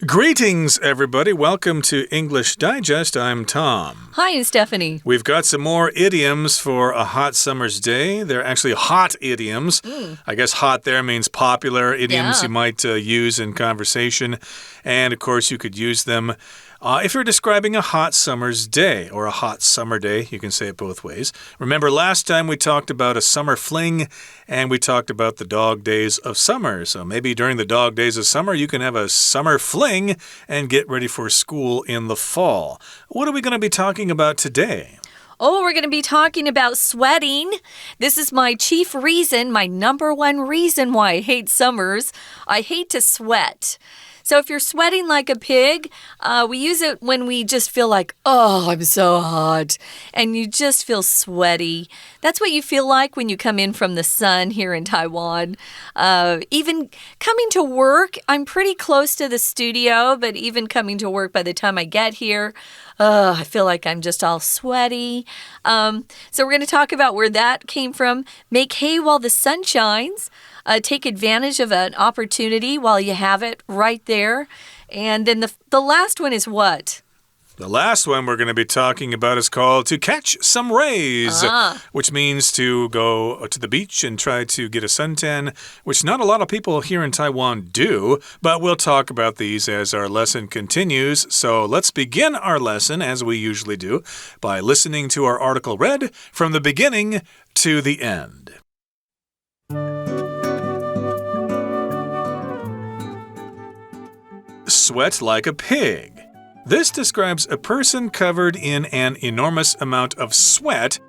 Greetings, everybody. Welcome to English Digest. I'm Tom. Hi, I'm Stephanie. We've got some more idioms for a hot summer's day. They're actually hot idioms. I guess hot there means popular idioms you might use in conversation. And, of course, you could use them if you're describing a hot summer's day or a hot summer day. You can say it both ways. Remember, last time we talked about a summer fling and we talked about the dog days of summer. So maybe during the dog days of summer, you can have a summer fling and get ready for school in the fall. What are we going to be talking about today? Oh, we're going to be talking about sweating. This is my chief reason, my number one reason why I hate summers. I hate to sweat. So if you're sweating like a pig, we use it when we just feel like, oh, I'm so hot, and you just feel sweaty. That's what you feel like when you come in from the sun here in Taiwan. Even coming to work, I'm pretty close to the studio, but even coming to work by the time I get here, I feel like I'm just all sweaty. So we're going to talk about where that came from. Make hay while the sun shines. Take advantage of an opportunity while you have it right there. And then the last one is what? The last one we're going to be talking about is called to catch some rays, which means to go to the beach and try to get a suntan, which not a lot of people here in Taiwan do, but we'll talk about these as our lesson continues. So let's begin our lesson, as we usually do, by listening to our article read from the beginning to the end. Sweat like a pig. This describes a person covered in an enormous amount of sweat,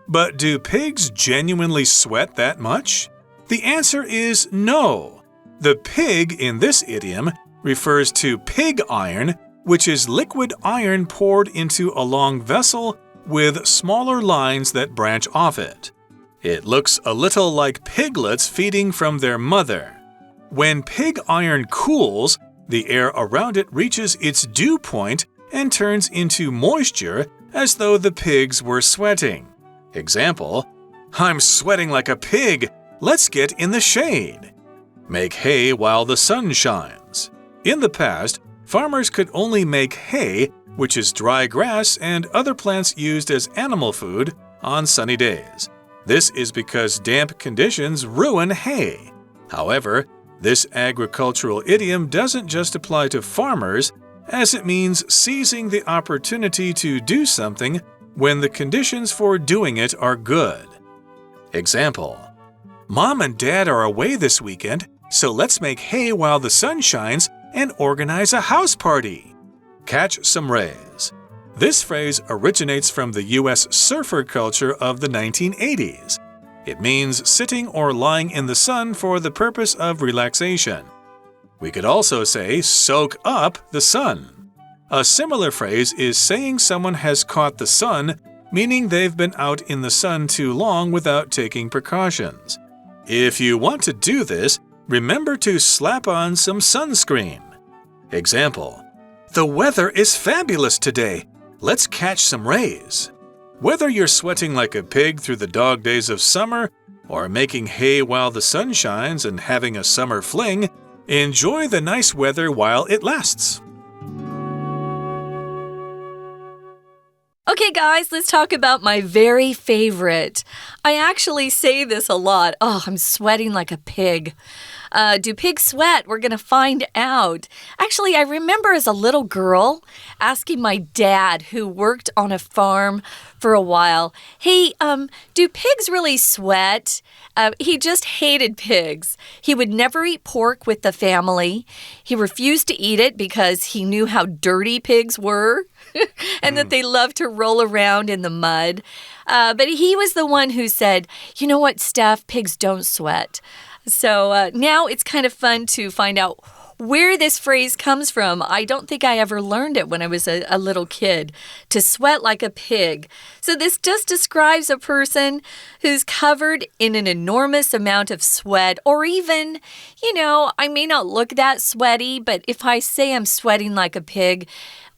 but do pigs genuinely sweat that much? The answer is no. The pig in this idiom refers to pig iron, which is liquid iron poured into a long vessel with smaller lines that branch off it. It looks a little like piglets feeding from their mother. When pig iron cools, the air around it reaches its dew point and turns into moisture as though the pigs were sweating. Example, I'm sweating like a pig. Let's get in the shade. Make hay while the sun shines. In the past, farmers could only make hay, which is dry grass and other plants used as animal food, on sunny days. This is because damp conditions ruin hay. However, this agricultural idiom doesn't just apply to farmers, as it means seizing the opportunity to do something when the conditions for doing it are good. Example, Mom and Dad are away this weekend, so let's make hay while the sun shines and organize a house party. Catch some rays. This phrase originates from the U.S. surfer culture of the 1980s. It means sitting or lying in the sun for the purpose of relaxation. We could also say soak up the sun. A similar phrase is saying someone has caught the sun, meaning they've been out in the sun too long without taking precautions. If you want to do this, remember to slap on some sunscreen. Example, the weather is fabulous today. Let's catch some rays. Whether you're sweating like a pig through the dog days of summer or making hay while the sun shines and having a summer fling, enjoy the nice weather while it lasts. Okay, guys, let's talk about my very favorite. I actually say this a lot. Oh, I'm sweating like a pig. Do pigs sweat? We're going to find out. Actually, I remember as a little girl asking my dad, who worked on a farm for a while, hey, do pigs really sweat? He just hated pigs. He would never eat pork with the family. He refused to eat it because he knew how dirty pigs were and that they loved to roll around in the mud. But he was the one who said, you know what, Steph, pigs don't sweat. So now it's kind of fun to find out where this phrase comes from. I don't think I ever learned it when I was a little kid, to sweat like a pig. So this just describes a person who's covered in an enormous amount of sweat, or even, I may not look that sweaty, but if I say I'm sweating like a pig,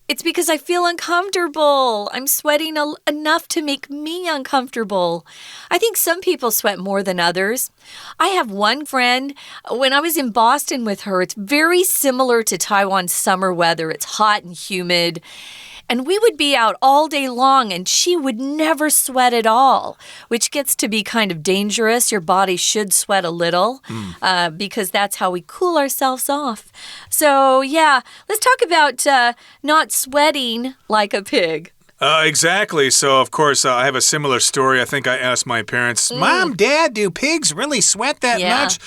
It's because I feel uncomfortable. I'm sweating enough to make me uncomfortable. I think some people sweat more than others. I have one friend, when I was in Boston with her, it's very similar to Taiwan's summer weather. It's hot and humid. And we would be out all day long, and she would never sweat at all, which gets to be kind of dangerous. Your body should sweat a little because that's how we cool ourselves off. So, yeah, let's talk about not sweating like a pig. Exactly. So, of course, I have a similar story. I think I asked my parents, Mom, Dad, do pigs really sweat that much?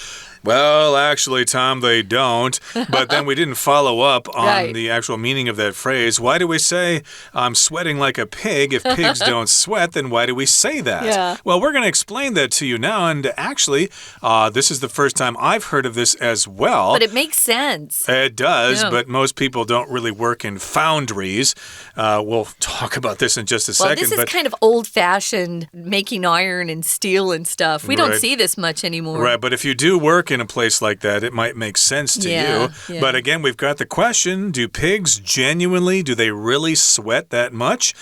Well, actually, Tom, they don't. But then we didn't follow up on the actual meaning of that phrase. Why do we say, I'm sweating like a pig? If pigs don't sweat, then why do we say that? Yeah. Well, we're going to explain that to you now. And actually, this is the first time I've heard of this as well. But it makes sense. It does, but most people don't really work in foundries. We'll talk about this in just a second. Well, this is kind of old-fashioned, making iron and steel and stuff. We don't see this much anymore. Right, but if you do work in a place like that, it might make sense to you. Yeah. But again, we've got the question, do pigs genuinely, do they really sweat that much?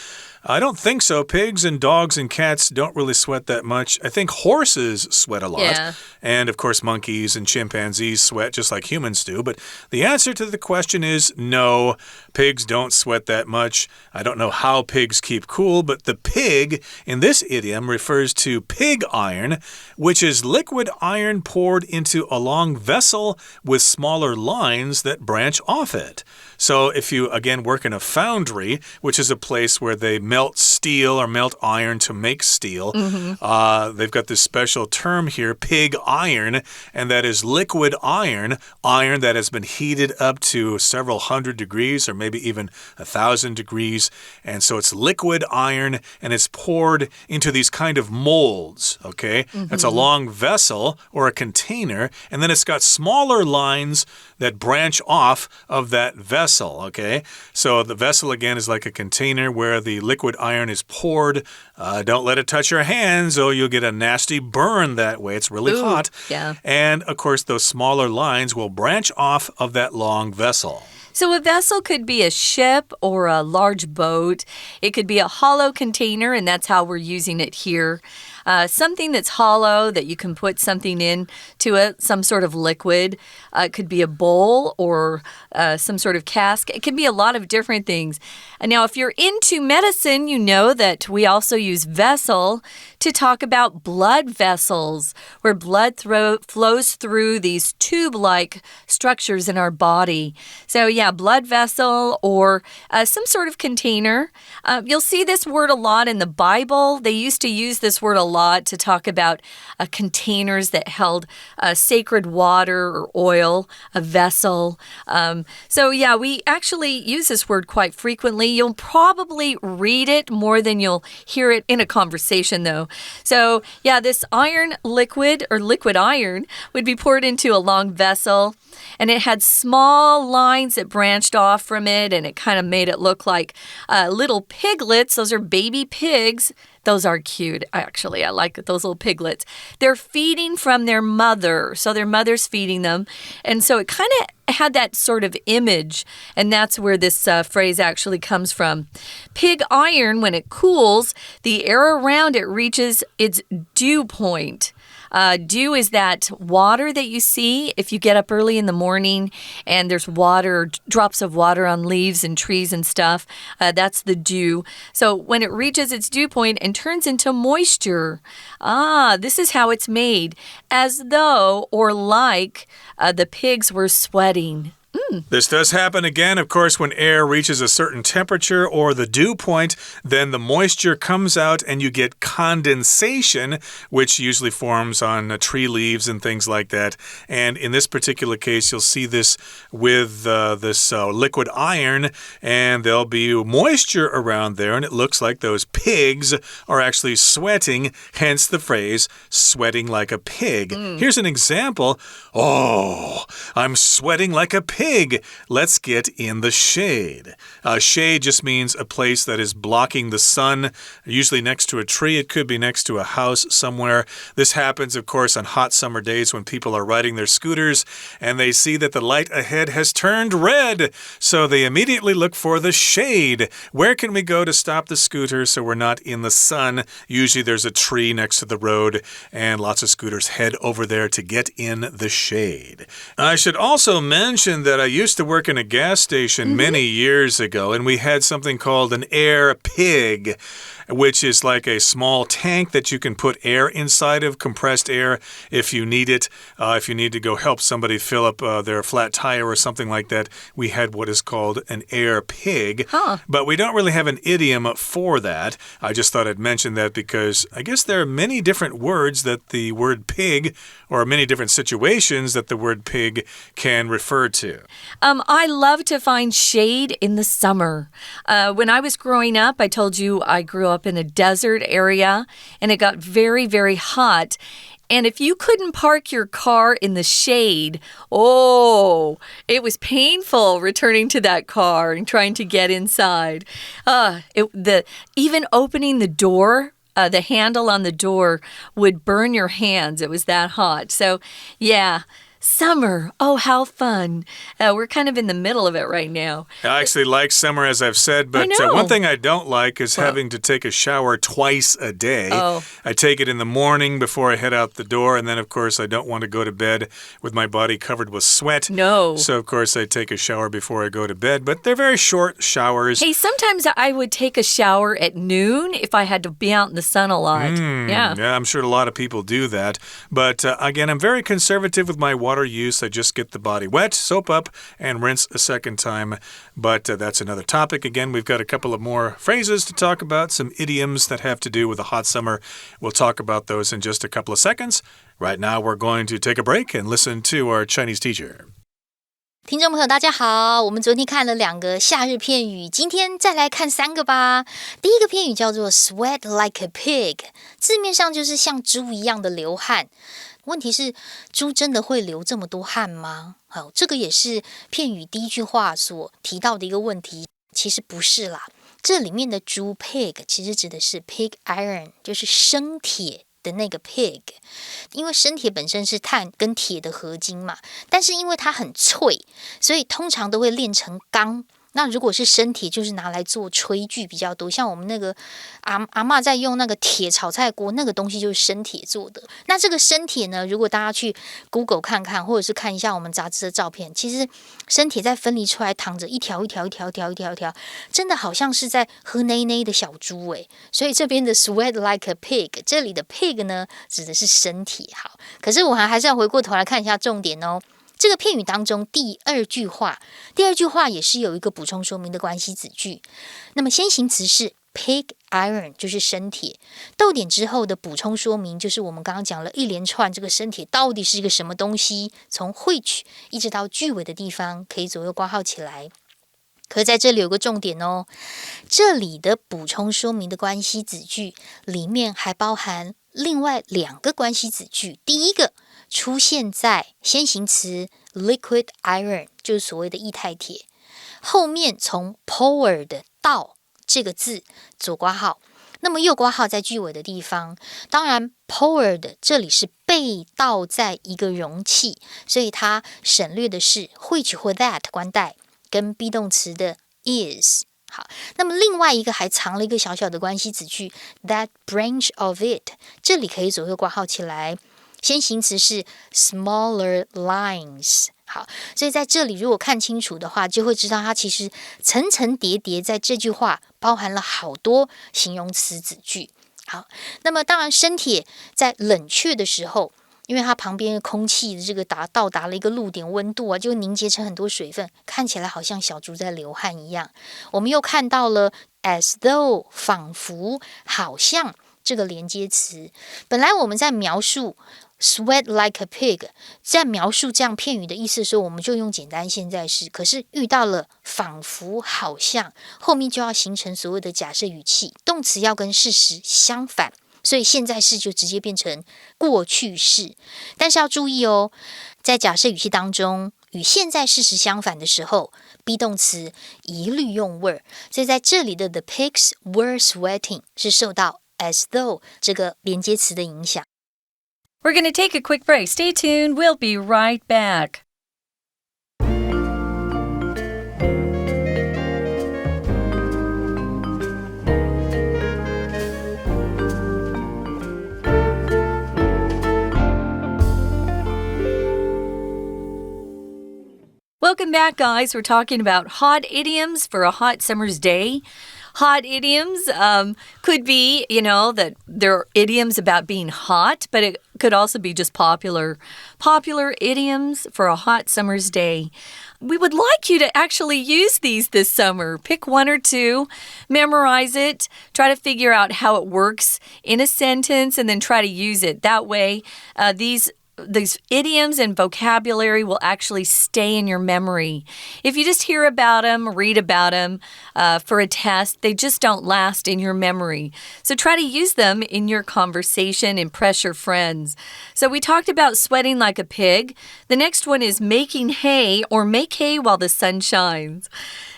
I don't think so. Pigs and dogs and cats don't really sweat that much. I think horses sweat a lot. Yeah. And, of course, monkeys and chimpanzees sweat just like humans do. But the answer to the question is no, pigs don't sweat that much. I don't know how pigs keep cool, but the pig in this idiom refers to pig iron, which is liquid iron poured into a long vessel with smaller lines that branch off it. So if you, again, work in a foundry, which is a place where they melt steel or melt iron to make steel, they've got this special term here, pig iron, and that is liquid iron, iron that has been heated up to several hundred degrees or maybe even 1,000 degrees. And so it's liquid iron, and it's poured into these kind of molds, okay? It's a long vessel or a container, and then it's got smaller lines that branch off of that vessel, okay? So the vessel, again, is like a container where the liquid iron is poured. Don't let it touch your hands, or you'll get a nasty burn that way. It's really hot. Yeah. And, of course, those smaller lines will branch off of that long vessel. So a vessel could be a ship or a large boat. It could be a hollow container, and that's how we're using it here. Something that's hollow that you can put something in to it, some sort of liquid. It could be a bowl or some sort of cask. It can be a lot of different things. And now, if you're into medicine, you know that we also use vessel to talk about blood vessels, where blood flows through these tube-like structures in our body. So, yeah, blood vessel or some sort of container. You'll see this word a lot in the Bible. They used to use this word a lot to talk about containers that held sacred water or oil, a vessel. So, yeah, we actually use this word quite frequently. You'll probably read it more than you'll hear it in a conversation, though. So, yeah, this iron liquid or liquid iron would be poured into a long vessel, and it had small lines that branched off from it, and it kind of made it look like little piglets. Those are baby pigs. Those are cute, actually. I like those little piglets. They're feeding from their mother, so their mother's feeding them. And so it kind of had that sort of image, and that's where this phrase actually comes from. Pig iron, when it cools, the air around it reaches its dew point. Dew is that water that you see if you get up early in the morning and there's water, drops of water on leaves and trees and stuff. That's the dew. So when it reaches its dew point and turns into moisture, this is how it's made, as though or like the pigs were sweating. This does happen again, of course, when air reaches a certain temperature or the dew point, then the moisture comes out and you get condensation, which usually forms on tree leaves and things like that. And in this particular case, you'll see this with this liquid iron, and there'll be moisture around there, and it looks like those pigs are actually sweating, hence the phrase, sweating like a pig. Here's an example. Oh, I'm sweating like a pig. pig, let's get in the shade. Shade just means a place that is blocking the sun, usually next to a tree. It could be next to a house somewhere. This happens, of course, on hot summer days when people are riding their scooters and they see that the light ahead has turned red. So they immediately look for the shade. Where can we go to stop the scooter so we're not in the sun? Usually there's a tree next to the road and lots of scooters head over there to get in the shade. I should also mention that I used to work in a gas station many years ago, and we had something called an air pig, which is like a small tank that you can put air inside of, compressed air, if you need it. If you need to go help somebody fill up their flat tire or something like that, we had what is called an air pig. But we don't really have an idiom for that. I just thought I'd mention that because I guess there are many different words that the word pig, or many different situations that the word pig can refer to. I love to find shade in the summer. When I was growing up, I told you I grew up in a desert area, and it got very, very hot. And if you couldn't park your car in the shade, it was painful returning to that car and trying to get inside. Even opening the door, the handle on the door would burn your hands. It was that hot. So, yeah. Summer. Oh, how fun. We're kind of in the middle of it right now. I actually like summer, as I've said, but one thing I don't like is having to take a shower twice a day. I take it in the morning before I head out the door, and then, of course, I don't want to go to bed with my body covered with sweat. No. So, of course, I take a shower before I go to bed, but they're very short showers. Hey, sometimes I would take a shower at noon if I had to be out in the sun a lot. Yeah, I'm sure a lot of people do that. But, again, I'm very conservative with my water use. I just get the body wet, soap up, and rinse a second time. But that's another topic. Again, we've got a couple of more phrases to talk about, some idioms that have to do with a hot summer. We'll talk about those in just a couple of seconds. Right now, we're going to take a break and listen to our Chinese teacher. 听众朋友大家好，我们昨天看了2个夏日片语，今天再来看3个吧。第一个片语叫做 sweat like a pig， 字面上就是像猪一样的流汗。问题是，猪真的会流这么多汗吗？好，这个也是片语第一句话所提到的一个问题。其实不是啦，这里面的猪 pig 其实指的是 pig iron， 就是生铁的那个 pig， 因为生铁本身是碳跟铁的合金嘛，但是因为它很脆，所以通常都会炼成钢。那如果是生铁，就是拿来做炊具比较多，像我们那个阿嬷在用那个铁炒菜锅，那个东西就是生铁做的。那这个生铁呢，如果大家去 Google 看看，或者是看一下我们杂志的照片，其实生铁在分离出来，躺着一条一条一条一条一条一条，真的好像是在喝奶奶的小猪诶。所以这边的 sweat like a pig， 这里的 pig 呢，指的是生铁。好，可是我还是要回过头来看一下重点哦。这个片语当中第二句话也是有一个补充说明的关系子句。那么先行词是 pig iron， 就是生铁。逗点之后的补充说明就是我们刚刚讲了一连串这个生铁到底是一个什么东西，从 which 一直到句尾的地方可以左右括号起来。可是在这里有个重点哦，这里的补充说明的关系子句里面还包含另外2个关系子句。第一个出现在先行词 liquid iron， 就是所谓的液态铁，后面从 poured 到这个字左括号，那么右括号在句尾的地方。当然 poured 这里是被倒在一个容器，所以它省略的是 which 或 that 关代跟 be 动词的 is。好，那么另外一个还藏了一个小小的关系子句 that branch of it， 这里可以左右括号起来。先行词是 smaller lines。 好，所以在这里如果看清楚的话，就会知道它其实层层叠叠在这句话包含了好多形容词子句。好，那么当然生铁在冷却的时候，因为它旁边的空气的这个到达了一个露点温度啊，就凝结成很多水分，看起来好像小猪在流汗一样。我们又看到了 as though 仿佛好像这个连接词。本来我们在描述sweat like a pig， 在描述这样片语的意思的时候，我们就用简单现在式。可是遇到了仿佛好像，后面就要形成所谓的假设语气，动词要跟事实相反，所以现在式就直接变成过去式。但是要注意哦，在假设语气当中，与现在事实相反的时候 be 动词一律用 were， 所以在这里的 the pigs were sweating 是受到 as though 这个连接词的影响。 We're going to take a quick break. Stay tuned. We'll be right back. Welcome back, guys. We're talking about hot idioms for a hot summer's day. Hot idioms could be, that there are idioms about being hot, but it could also be just popular idioms for a hot summer's day. We would like you to actually use these this summer. Pick one or two, memorize it, try to figure out how it works in a sentence, and then try to use it. That way, these idioms and vocabulary will actually stay in your memory. If you just hear about them, read about them for a test, they just don't last in your memory. So try to use them in your conversation, impress your friends. So we talked about sweating like a pig. The next one is making hay or make hay while the sun shines.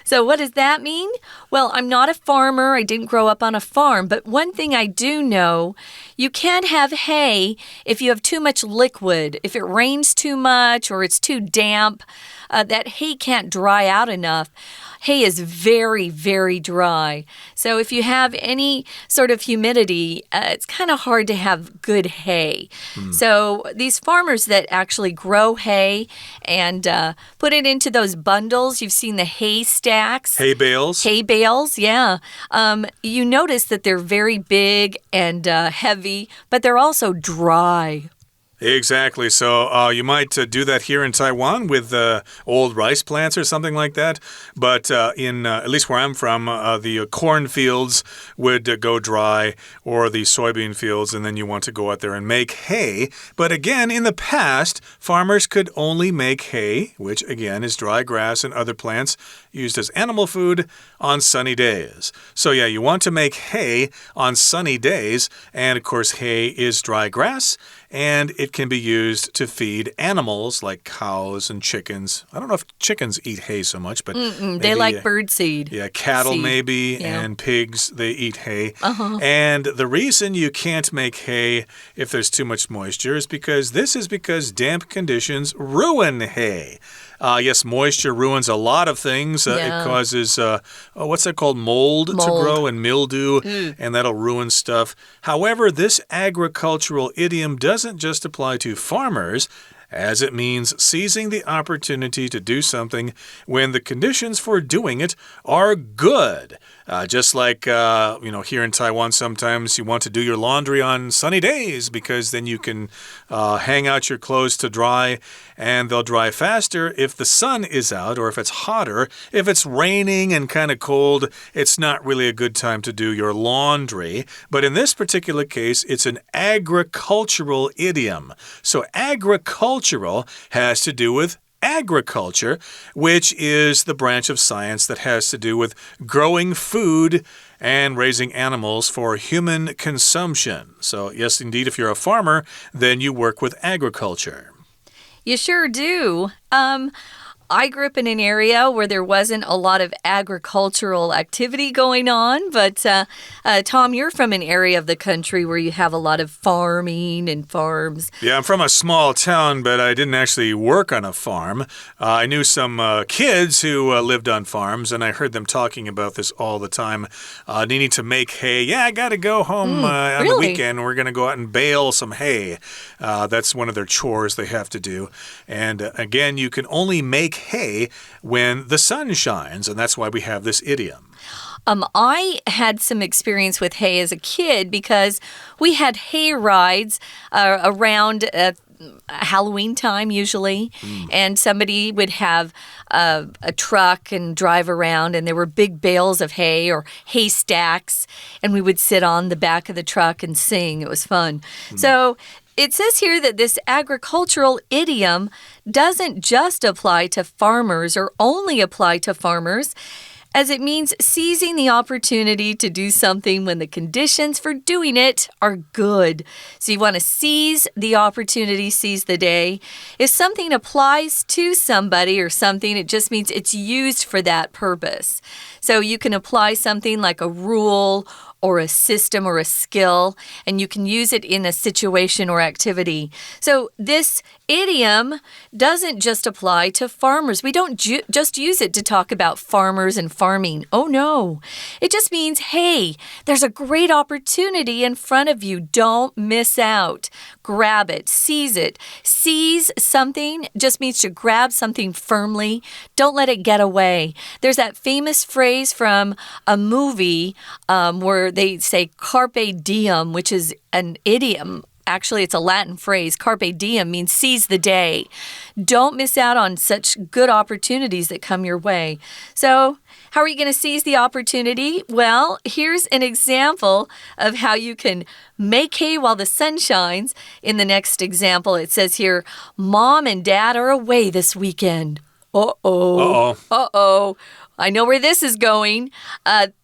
So what does that mean? Well, I'm not a farmer. I didn't grow up on a farm. But one thing I do know, you can't have hay if you have too much liquid. If it rains too much or it's too damp, that hay can't dry out enough. Hay is very, very dry. So if you have any sort of humidity, it's kind of hard to have good hay. So these farmers that actually grow hay and put it into those bundles, you've seen the hay stacks. Hay bales. Hay bales, yeah. You notice that they're very big and heavy, but they're also dry. Exactly. So you might do that here in Taiwan with old rice plants or something like that. But in at least where I'm from, the corn fields would go dry, or the soybean fields, and then you want to go out there and make hay. But again, in the past, farmers could only make hay, which again is dry grass and other plants used as animal food, on sunny days. So yeah, you want to make hay on sunny days, and of course hay is dry grass, and it can be used to feed animals like cows and chickens. I don't know if chickens eat hay so much, but maybe, they like bird seed. Yeah, cattle maybe, and pigs, they eat hay. And the reason you can't make hay if there's too much moisture is because damp conditions ruin hay. Yes, moisture ruins a lot of things. It causes, what's that called? Mold to grow and mildew, and that'll ruin stuff. However, this agricultural idiom doesn't just apply to farmers, as it means seizing the opportunity to do something when the conditions for doing it are good. Just like, here in Taiwan, sometimes you want to do your laundry on sunny days because then you can hang out your clothes to dry, and they'll dry faster if the sun is out or if it's hotter. If it's raining and kind of cold, it's not really a good time to do your laundry. But in this particular case, it's an agricultural idiom. So agricultural has to do with agriculture, which is the branch of science that has to do with growing food and raising animals for human consumption. So, yes, indeed, if you're a farmer, then you work with agriculture. You sure do. I grew up in an area where there wasn't a lot of agricultural activity going on, but Tom, you're from an area of the country where you have a lot of farming and farms. Yeah, I'm from a small town, but I didn't actually work on a farm. I knew some kids who lived on farms, and I heard them talking about this all the time, needing to make hay. Yeah, I got to go home on the weekend. We're going to go out and bale some hay. That's one of their chores they have to do. And again, you can only make hay when the sun shines, and that's why we have this idiom. I had some experience with hay as a kid because we had hay rides around Halloween time usually, and somebody would have a truck and drive around, and there were big bales of hay or hay stacks, and we would sit on the back of the truck and sing. It was fun. So it says here that this agricultural idiom doesn't just apply to farmers or only apply to farmers. as it means seizing the opportunity to do something when the conditions for doing it are good. So you want to seize the opportunity, seize the day. If something applies to somebody or something, it just means it's used for that purpose. So you can apply something like a rule or a system or a skill, and you can use it in a situation or activity. So this idiom doesn't just apply to farmers. We don't just use it to talk about farmers and farming. Oh, no. It just means, hey, there's a great opportunity in front of you. Don't miss out. Grab it. Seize it. Seize something just means to grab something firmly. Don't let it get away. There's that famous phrase from a movie where they say carpe diem, which is an idiom. Actually, it's a Latin phrase. Carpe diem means seize the day. Don't miss out on such good opportunities that come your way. So, how are you going to seize the opportunity? Well, here's an example of how you can make hay while the sun shines. In the next example, it says here, Mom and Dad are away this weekend. Uh-oh. Uh-oh. I know where this is going.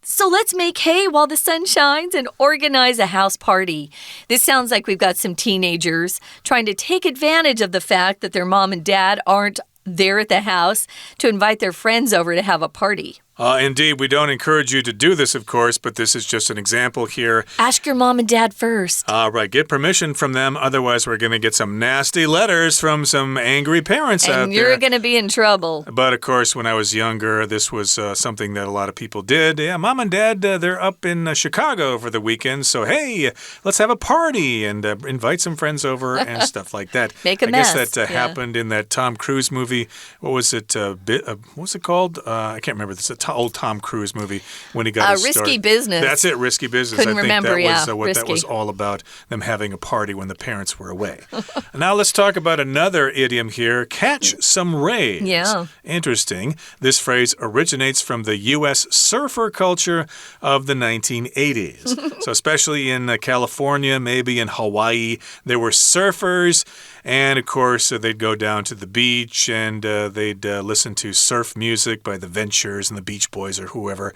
So let's make hay while the sun shines and organize a house party. This sounds like we've got some teenagers trying to take advantage of the fact that their mom and dad aren't there at the house to invite their friends over to have a party. Indeed, we don't encourage you to do this, of course, but this is just an example here. Ask your mom and dad first. Right, get permission from them. Otherwise, we're going to get some nasty letters from some angry parents out there. And you're going to be in trouble. But, of course, when I was younger, this was something that a lot of people did. Yeah, Mom and Dad, they're up in Chicago for the weekend, so hey, let's have a party and invite some friends over and stuff like that. Make a mess. I guess that happened in that Tom Cruise movie. What was it? What was it called? I can't remember. It's a old Tom Cruise movie when he got his start. Risky Business. That's it, Risky Business. Couldn't remember, that was what risky. that was all about, them having a party when the parents were away. Now let's talk about another idiom here, catch some rays. Yeah. Interesting. This phrase originates from the U.S. surfer culture of the 1980s. So especially in California, maybe in Hawaii, there were surfers. And, of course, they'd go down to the beach and they'd listen to surf music by the Ventures and the Beach Boys or whoever.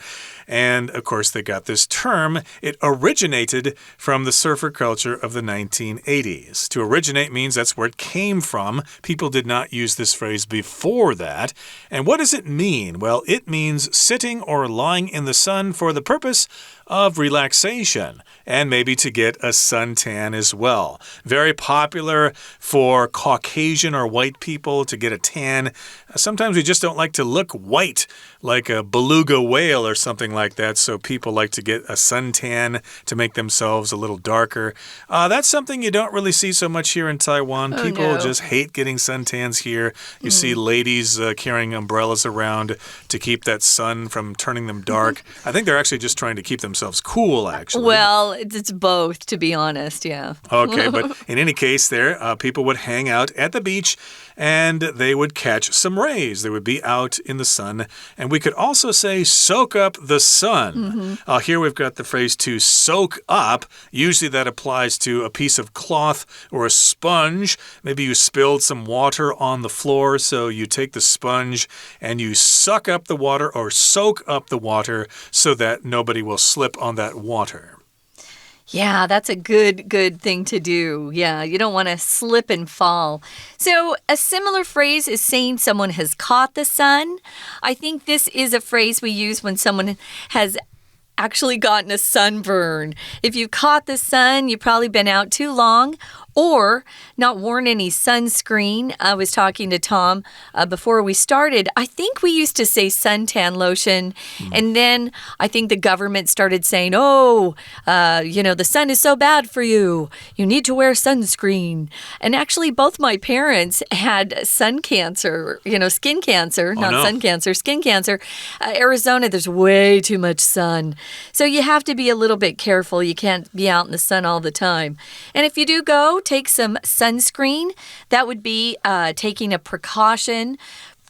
And, of course, they got this term. It originated from the surfer culture of the 1980s. To originate means that's where it came from. People did not use this phrase before that. And what does it mean? Well, it means sitting or lying in the sun for the purpose of relaxation and maybe to get a suntan as well. Very popular for Caucasian or white people to get a tan. Sometimes we just don't like to look white like a beluga whale or something like that, so people like to get a suntan to make themselves a little darker. That's something you don't really see so much here in Taiwan. People just hate getting suntans here. You see ladies carrying umbrellas around to keep that sun from turning them dark. I think they're actually just trying to keep themselves cool, actually. Well, it's both, to be honest, yeah. Okay, but in any case there, people would hang out at the beach and they would catch some rays. They would be out in the sun. And we could also say soak up the sun. Here we've got the phrase to soak up. Usually that applies to a piece of cloth or a sponge. Maybe you spilled some water on the floor, so you take the sponge and you suck up the water or soak up the water so that nobody will slip on that water. Yeah, that's a good thing to do. Yeah, you don't want to slip and fall. So a similar phrase is saying someone has caught the sun. I think this is a phrase we use when someone has actually gotten a sunburn. If you've caught the sun, you've probably been out too long or not worn any sunscreen. I was talking to Tom before we started. I think we used to say suntan lotion, and then I think the government started saying, the sun is so bad for you. You need to wear sunscreen. And actually, both my parents had sun cancer, skin cancer, sun cancer, skin cancer. Arizona, there's way too much sun. So you have to be a little bit careful. You can't be out in the sun all the time. And if you do go, take some sunscreen. That would be taking a precaution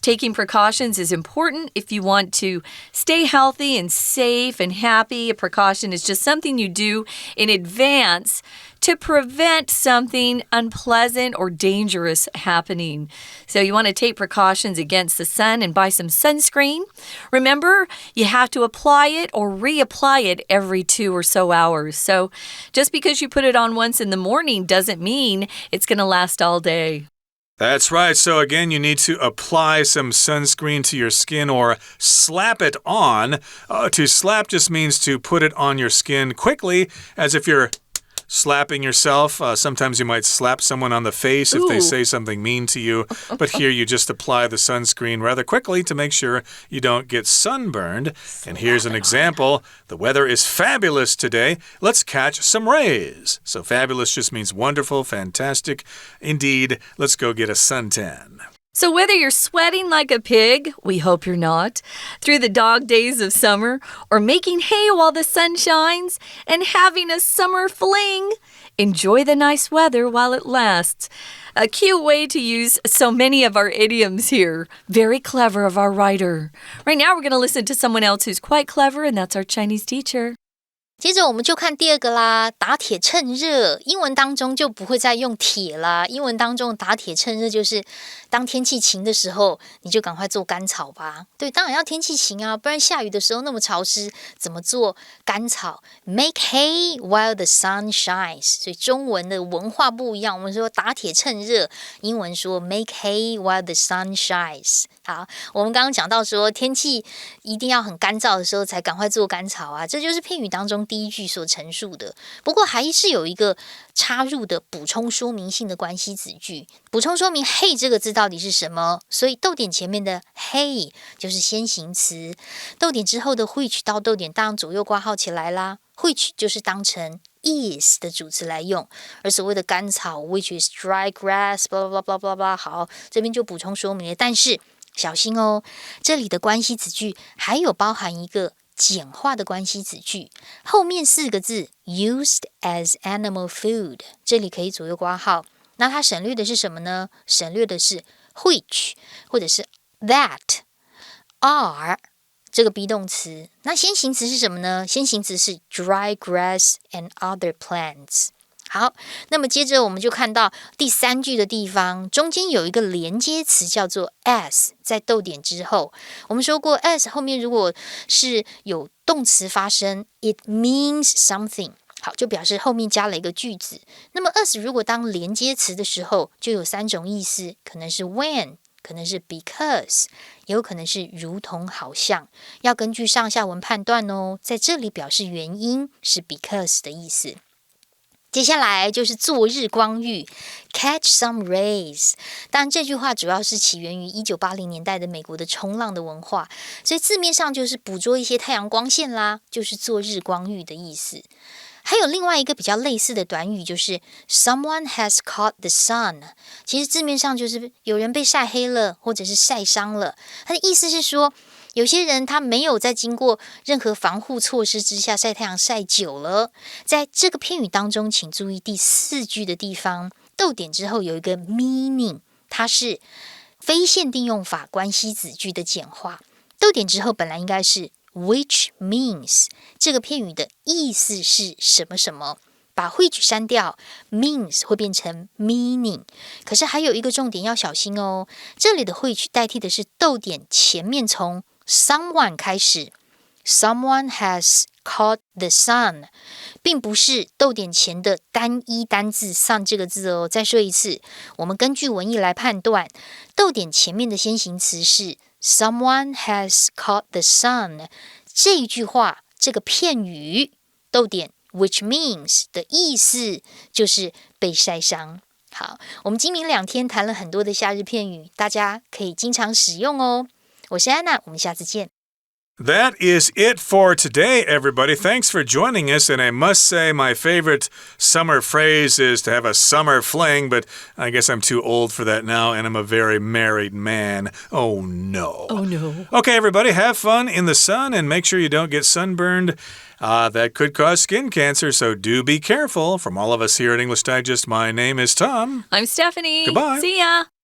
Taking precautions is important if you want to stay healthy and safe and happy. A precaution is just something you do in advance to prevent something unpleasant or dangerous happening. So you want to take precautions against the sun and buy some sunscreen. Remember, you have to apply it or reapply it every 2 or so hours. So just because you put it on once in the morning doesn't mean it's going to last all day. That's right. So again, you need to apply some sunscreen to your skin or slap it on. To slap just means to put it on your skin quickly, as if you're slapping yourself. Sometimes you might slap someone on the face if they say something mean to you. But here you just apply the sunscreen rather quickly to make sure you don't get sunburned. And here's an example. The weather is fabulous today. Let's catch some rays. So fabulous just means wonderful, fantastic. Indeed, let's go get a suntan. So whether you're sweating like a pig, we hope you're not, through the dog days of summer, or making hay while the sun shines, and having a summer fling, enjoy the nice weather while it lasts. A cute way to use so many of our idioms here. Very clever of our writer. Right now we're going to listen to someone else who's quite clever, and that's our Chinese teacher. 接着我们就看第二个啦，打铁趁热。英文当中就不会再用铁啦，英文当中打铁趁热就是当天气晴的时候，你就赶快做甘草吧。对，当然要天气晴啊，不然下雨的时候那么潮湿，怎么做甘草 ？Make hay while the sun shines。所以中文的文化不一样，我们说打铁趁热，英文说 make hay while the sun shines。好，我们刚刚讲到说天气一定要很干燥的时候才赶快做甘草啊，这就是片语当中第一句所陈述的。不过还是有一个插入的补充说明性的关系子句，补充说明 hey 这个字到底是什么。所以逗点前面的 hey 就是先行词，逗点之后的 which 到逗点当然左右挂号起来啦。which 就是当成 is 的主词来用，而所谓的甘草 which is dry grass blah blah blah blah blah。 好，这边就补充说明了，但是小心哦，这里的关系子句还有包含一个简化的关系子句，后面4个字 used as animal food， 这里可以左右挂号。那它省略的是什么呢？省略的是 which 或者是 that are 这个 be 动词。那先行词是什么呢？先行词是 dry grass and other plants。好，那么接着我们就看到第3句的地方，中间有一个连接词叫做 as， 在逗点之后。我们说过 as 后面如果是有动词发生 it means something， 好，就表示后面加了一个句子。那么 as 如果当连接词的时候，就有3种意思，可能是 when， 可能是 because， 也有可能是如同好像，要根据上下文判断哦。在这里表示原因是 because 的意思。接下来就是做日光浴 catch some rays。 当然这句话主要是起源于1980年代的美国的冲浪的文化，所以字面上就是捕捉一些太阳光线啦，就是做日光浴的意思。还有另外一个比较类似的短语，就是 someone has caught the sun。 其实字面上就是有人被晒黑了，或者是晒伤了。它的意思是说有些人他没有在经过任何防护措施之下晒太阳晒久了。在这个片语当中，请注意第4句的地方，逗点之后有一个 meaning， 它是非限定用法关系子句的简化。逗点之后本来应该是 which means， 这个片语的意思是什么什么，把 which 删掉 means 会变成 meaning。 可是还有一个重点要小心哦，这里的 which 代替的是逗点前面从someone 开始 someone has caught the sun， 并不是逗点前的单一单字 sun 这个字哦。再说一次，我们根据文意来判断，逗点前面的先行词是 someone has caught the sun， 这一句话这个片语逗点 which means 的意思就是被晒伤。好，我们今明2天谈了很多的夏日片语，大家可以经常使用哦。我是安娜，我们下次见。That is it for today, everybody. Thanks for joining us. And I must say, my favorite summer phrase is to have a summer fling, but I guess I'm too old for that now, and I'm a very married man. Oh, no. Oh, no. Okay, everybody, have fun in the sun and make sure you don't get sunburned. That could cause skin cancer, so do be careful. From all of us here at English Digest, my name is Tom. I'm Stephanie. Goodbye. See ya.